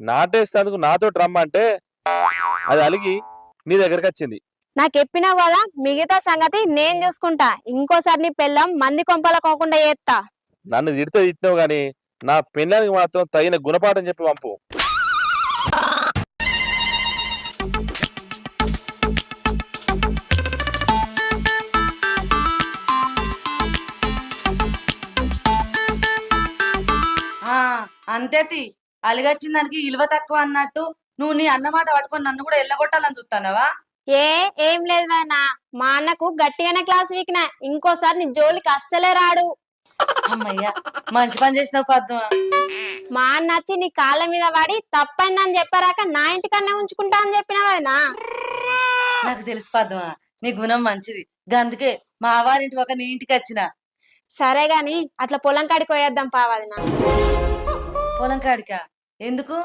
నాటేస్తేందుకు నాతో రమ్మంటే అది అలిగి నీ దగ్గరికి వచ్చింది. నాకు చెప్పినావు కదా మిగతా సంగతి నేను చూసుకుంటా. ఇంకోసారి నీ పెళ్ళం మంది కొంపల కోకుండా చేస్తా. నన్ను తిడితే తిట్టినావు గాని నా పెళ్ళానికి మాత్రం తగిన గుణపాఠం చెప్పి పంపు. అంతేతి అలిగచ్చిన దానికి ఇలువ తక్కువ అన్నట్టు నువ్వు నీ అన్నమాట పట్టుకొని నన్ను కూడా ఎల్లగొట్టాలని చూస్తానవా? ఏం లేదు నాయనా, మా అన్నకు గట్టిగానే క్లాస్ వీకినా. ఇంకోసారి నీ జోలికి అస్సలే రాడు. అమ్మయ్యా మంచి పని చేసినావు పద్మ. మా అన్న వచ్చి నీ కాళ్ళ మీద పడి తప్పైందని చెప్పారాక నా ఇంటికన్నా ఉంచుకుంటా అని చెప్పినవైనా. నాకు తెలుసు పద్మ, నీ గుణం మంచిది, అందుకే మా వారింటి ఒక నీ ఇంటికి వచ్చిన. సరే గాని అట్లా పొలం కాడికి పోయేద్దాం పావదినా. పొలం కాడికా? ఎందుకు?